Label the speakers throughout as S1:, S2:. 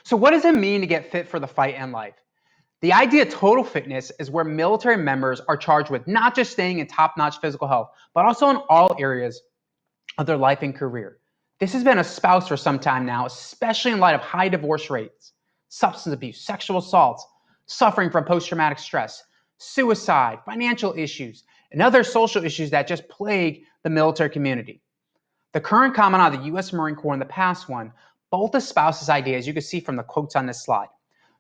S1: So what does it mean to get fit for the fight and life? The idea of total fitness is where military members are charged with not just staying in top-notch physical health, but also in all areas of their life and career. This has been espoused for some time now, especially in light of high divorce rates, substance abuse, sexual assaults, suffering from post-traumatic stress, suicide, financial issues, and other social issues that just plague the military community. The current commandant of the U.S. Marine Corps and the past one both espouse this idea, as you can see from the quotes on this slide.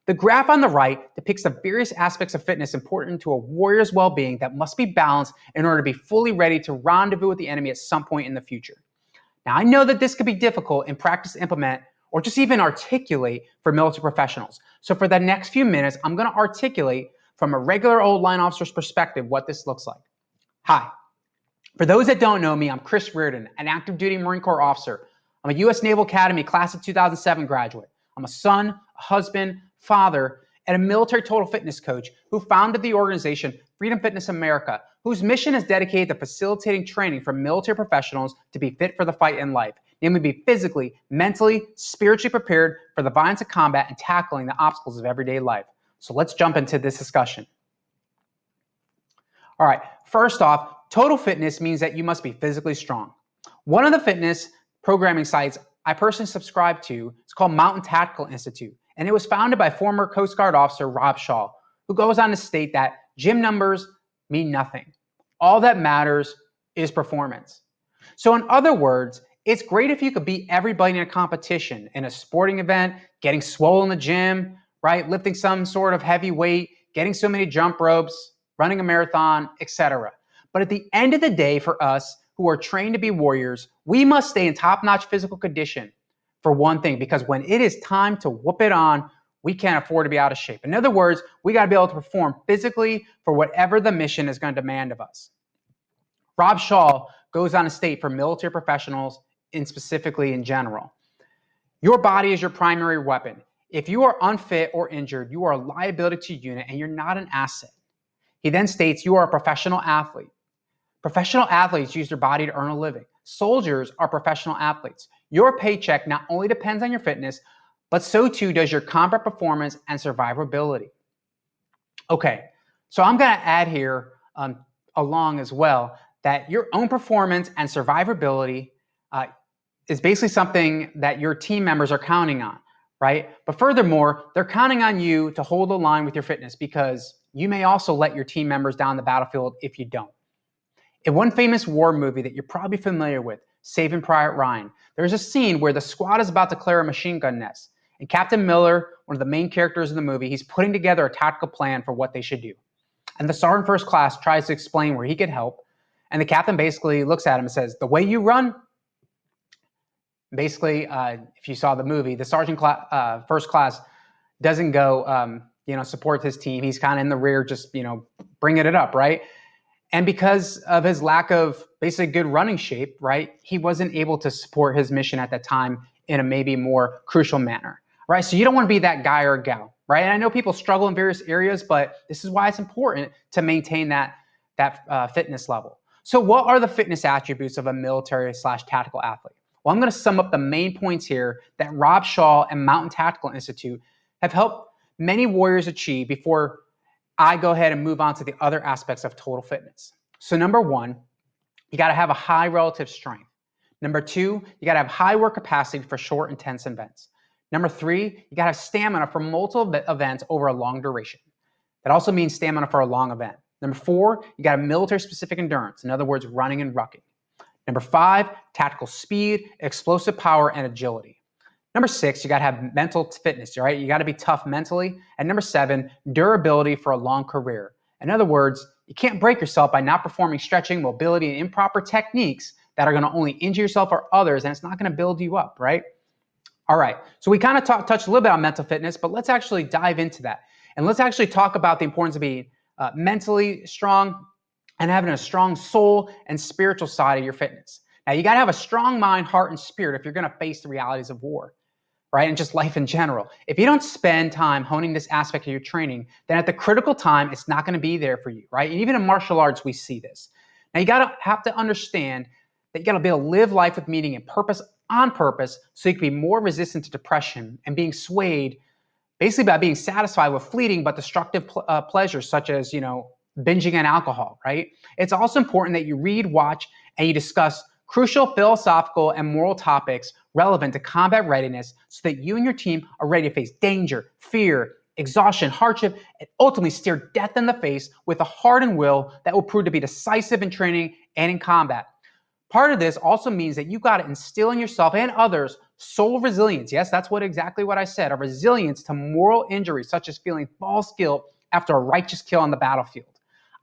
S1: The graph on the right depicts the various aspects of fitness important to a warrior's well-being that must be balanced in order to be fully ready to rendezvous with the enemy at some point in the future. Now, I know that this could be difficult in practice to implement or just even articulate for military professionals. So for the next few minutes, I'm going to articulate from a regular old line officer's perspective what this looks like. Hi. For those that don't know me, I'm Chris Reardon, an active duty Marine Corps officer. I'm a U.S. Naval Academy class of 2007 graduate. I'm a son, a husband, father, and a military total fitness coach who founded the organization Freedom Fitness America, whose mission is dedicated to facilitating training for military professionals to be fit for the fight in life, namely be physically, mentally, spiritually prepared for the violence of combat and tackling the obstacles of everyday life. So let's jump into this discussion. All right, first off, total fitness means that you must be physically strong. One of the fitness programming sites I personally subscribe to is called Mountain Tactical Institute, and it was founded by former Coast Guard officer Rob Shaw, who goes on to state that gym numbers mean nothing. All that matters is performance. So in other words, it's great if you could beat everybody in a competition, in a sporting event, getting swole in the gym, right? Lifting some sort of heavy weight, getting so many jump ropes, running a marathon, etc. But at the end of the day, for us who are trained to be warriors, we must stay in top-notch physical condition for one thing, because when it is time to whoop it on, we can't afford to be out of shape. In other words, we got to be able to perform physically for whatever the mission is going to demand of us. Rob Shaw goes on to state for military professionals and specifically in general, your body is your primary weapon. If you are unfit or injured, you are a liability to your unit and you're not an asset. He then states you are a professional athlete. Professional athletes use their body to earn a living. Soldiers are professional athletes. Your paycheck not only depends on your fitness, but so too does your combat performance and survivability. Okay, so I'm going to add here along as well that your own performance and survivability is basically something that your team members are counting on, right? But furthermore, they're counting on you to hold the line with your fitness because you may also let your team members down the battlefield if you don't. In one famous war movie that you're probably familiar with, Saving Private Ryan, there's a scene where the squad is about to clear a machine gun nest. And Captain Miller, one of the main characters in the movie, he's putting together a tactical plan for what they should do. And the sergeant first class tries to explain where he could help. And the captain basically looks at him and says, the way you run, basically, if you saw the movie, the sergeant first class doesn't go, support his team. He's kind of in the rear, just, bringing it up, right? And because of his lack of basically good running shape, right, he wasn't able to support his mission at that time in a maybe more crucial manner, right? So you don't want to be that guy or gal, right? And I know people struggle in various areas, but this is why it's important to maintain that fitness level. So what are the fitness attributes of a military/tactical athlete? Well, I'm going to sum up the main points here that Rob Shaw and Mountain Tactical Institute have helped many warriors achieve before I go ahead and move on to the other aspects of total fitness. So number one, you got to have a high relative strength. Number two, you got to have high work capacity for short, intense events. Number three, you got to have stamina for multiple events over a long duration. That also means stamina for a long event. Number four, you got a military-specific endurance. In other words, running and rucking. Number five, tactical speed, explosive power, and agility. Number six, you got to have mental fitness, right? You got to be tough mentally. And number seven, durability for a long career. In other words, you can't break yourself by not performing stretching, mobility, and improper techniques that are going to only injure yourself or others, and it's not going to build you up, right? All right, so we kind of touched a little bit on mental fitness, but let's actually dive into that. And let's actually talk about the importance of being mentally strong and having a strong soul and spiritual side of your fitness. Now, you got to have a strong mind, heart, and spirit if you're going to face the realities of war, right? And just life in general. If you don't spend time honing this aspect of your training, then at the critical time, it's not going to be there for you, right? And even in martial arts, we see this. Now, you have to understand that you got to be able to live life with meaning and purpose on purpose so you can be more resistant to depression and being swayed basically by being satisfied with fleeting but destructive pleasures such as, binging on alcohol, right? It's also important that you read, watch, and you discuss crucial philosophical and moral topics relevant to combat readiness so that you and your team are ready to face danger, fear, exhaustion, hardship, and ultimately stare death in the face with a heart and will that will prove to be decisive in training and in combat. Part of this also means that you got to instill in yourself and others soul resilience. Yes, that's exactly what I said, a resilience to moral injuries, such as feeling false guilt after a righteous kill on the battlefield.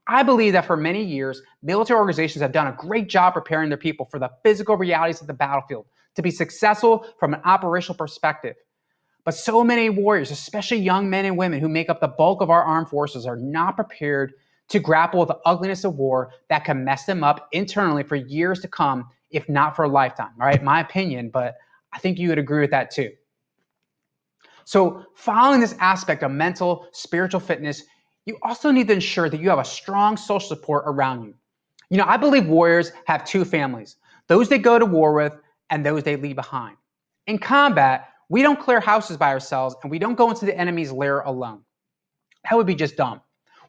S1: I believe that for many years, military organizations have done a great job preparing their people for the physical realities of the battlefield to be successful from an operational perspective. But so many warriors, especially young men and women who make up the bulk of our armed forces, are not prepared to grapple with the ugliness of war that can mess them up internally for years to come, if not for a lifetime. All right, my opinion, but I think you would agree with that too. So, following this aspect of mental, spiritual fitness, you also need to ensure that you have a strong social support around you. I believe warriors have two families, those they go to war with and those they leave behind. In combat, we don't clear houses by ourselves and we don't go into the enemy's lair alone. That would be just dumb.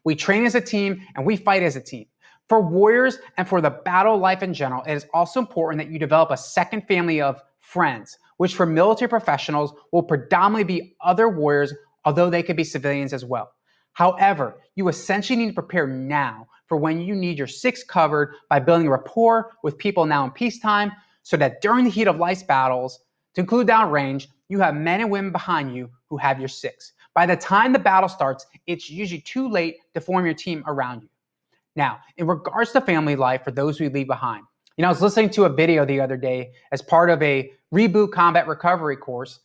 S1: We train as a team and we fight as a team. For warriors and for the battle life in general, it is also important that you develop a second family of friends, which for military professionals will predominantly be other warriors, although they could be civilians as well. However, you essentially need to prepare now for when you need your six covered by building rapport with people now in peacetime so that during the heat of life's battles, to include downrange, you have men and women behind you who have your six. By the time the battle starts, it's usually too late to form your team around you. Now, in regards to family life for those we leave behind, I was listening to a video the other day as part of a Reboot Combat Recovery course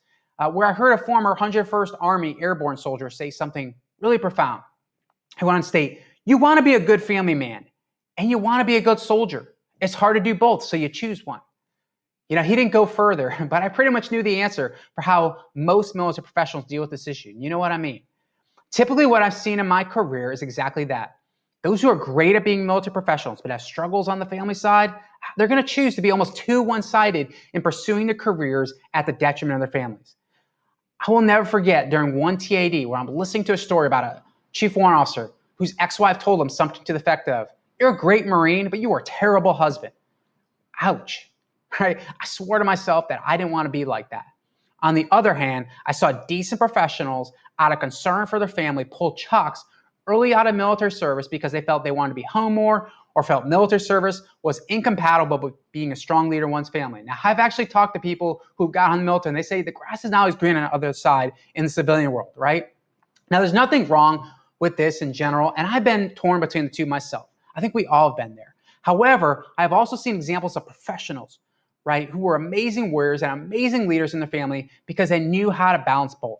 S1: where I heard a former 101st Army Airborne soldier say something really profound. He went on to state, you want to be a good family man and you want to be a good soldier. It's hard to do both, so you choose one. He didn't go further, but I pretty much knew the answer for how most military professionals deal with this issue. You know what I mean? Typically, what I've seen in my career is exactly that. Those who are great at being military professionals but have struggles on the family side, they're going to choose to be almost too one-sided in pursuing their careers at the detriment of their families. I will never forget during one TAD where I'm listening to a story about a chief warrant officer whose ex-wife told him something to the effect of, you're a great Marine, but you are a terrible husband. Ouch. Right? I swore to myself that I didn't want to be like that. On the other hand, I saw decent professionals out of concern for their family pull chucks early out of military service because they felt they wanted to be home more or felt military service was incompatible with being a strong leader in one's family. Now, I've actually talked to people who got on the military and they say the grass is not always green on the other side in the civilian world, right? Now, there's nothing wrong with this in general, and I've been torn between the two myself. I think we all have been there. However, I've also seen examples of professionals, right, who were amazing warriors and amazing leaders in their family because they knew how to balance both.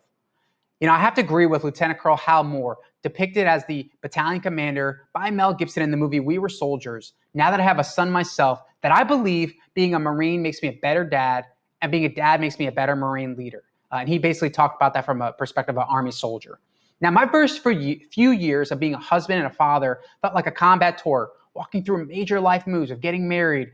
S1: I have to agree with Lieutenant Colonel Hal Moore, depicted as the battalion commander by Mel Gibson in the movie We Were Soldiers. Now that I have a son myself, that I believe being a Marine makes me a better dad, and being a dad makes me a better Marine leader. And he basically talked about that from a perspective of an Army soldier. Now, my first few years of being a husband and a father felt like a combat tour, walking through major life moves of getting married,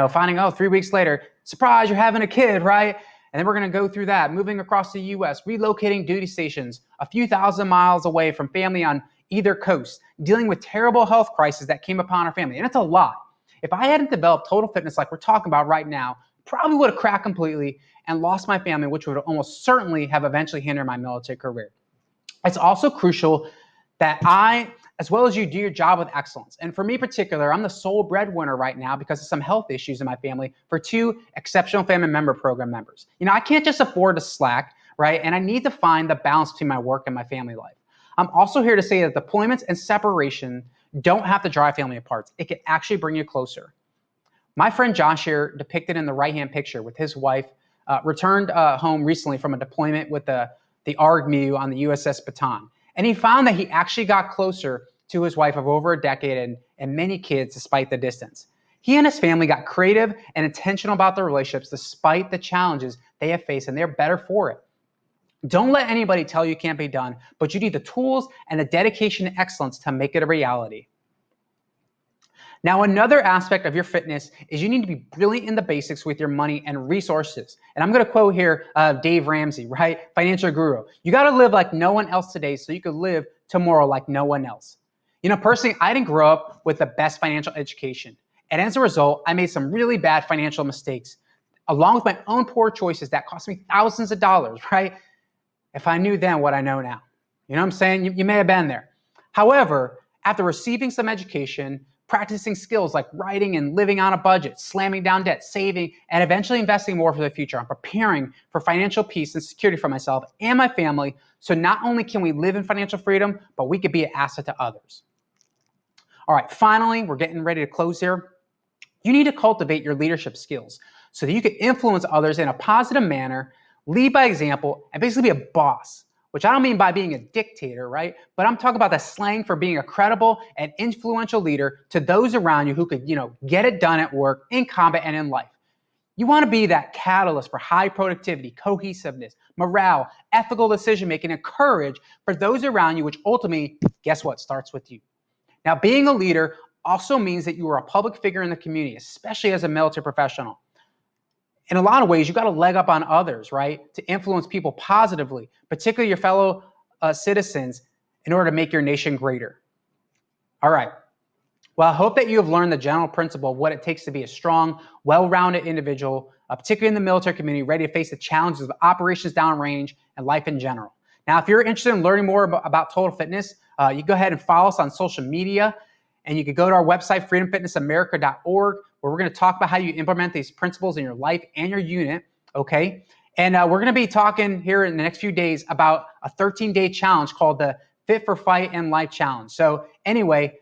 S1: finding out 3 weeks later, surprise, you're having a kid, right? And then we're going to go through that, moving across the U.S., relocating duty stations a few thousand miles away from family on either coast, dealing with terrible health crises that came upon our family. And it's a lot. If I hadn't developed total fitness like we're talking about right now, probably would have cracked completely and lost my family, which would almost certainly have eventually hindered my military career. It's also crucial that I, as well as you, do your job with excellence. And for me in particular, I'm the sole breadwinner right now because of some health issues in my family for two exceptional family member program members. I can't just afford to slack, right? And I need to find the balance between my work and my family life. I'm also here to say that deployments and separation don't have to drive family apart. It can actually bring you closer. My friend Josh here, depicted in the right-hand picture with his wife, returned home recently from a deployment with the ARG-MEU on the USS Bataan. And he found that he actually got closer to his wife of over a decade and many kids despite the distance. He and his family got creative and intentional about their relationships despite the challenges they have faced, and they're better for it. Don't let anybody tell you it can't be done, but you need the tools and the dedication to excellence to make it a reality. Now, another aspect of your fitness is you need to be brilliant in the basics with your money and resources. And I'm going to quote here Dave Ramsey, right? Financial guru. You got to live like no one else today so you could live tomorrow like no one else. You know, personally, I didn't grow up with the best financial education. And as a result, I made some really bad financial mistakes, along with my own poor choices that cost me thousands of dollars, right? If I knew then what I know now. You know what I'm saying? You may have been there. However, after receiving some education, practicing skills like writing and living on a budget, slamming down debt, saving, and eventually investing more for the future, I'm preparing for financial peace and security for myself and my family. So not only can we live in financial freedom, but we could be an asset to others. All right, finally, we're getting ready to close here. You need to cultivate your leadership skills so that you can influence others in a positive manner, lead by example, and basically be a boss, which I don't mean by being a dictator, right? But I'm talking about the slang for being a credible and influential leader to those around you who could, get it done at work, in combat, and in life. You want to be that catalyst for high productivity, cohesiveness, morale, ethical decision making, and courage for those around you, which ultimately, guess what, starts with you. Now, being a leader also means that you are a public figure in the community, especially as a military professional. In a lot of ways, you got to leg up on others, right? To influence people positively, particularly your fellow citizens, in order to make your nation greater. All right. Well, I hope that you have learned the general principle of what it takes to be a strong, well-rounded individual, particularly in the military community, ready to face the challenges of operations downrange and life in general. Now, if you're interested in learning more about Total Fitness, you go ahead and follow us on social media, and you can go to our website, freedomfitnessamerica.org, where we're going to talk about how you implement these principles in your life and your unit, okay? And we're going to be talking here in the next few days about a 13-day challenge called the Fit for Fight and Life Challenge. So anyway,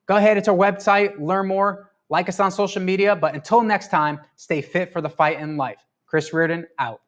S1: go ahead, it's our website, learn more, like us on social media, but until next time, stay fit for the fight in life. Chris Reardon, out.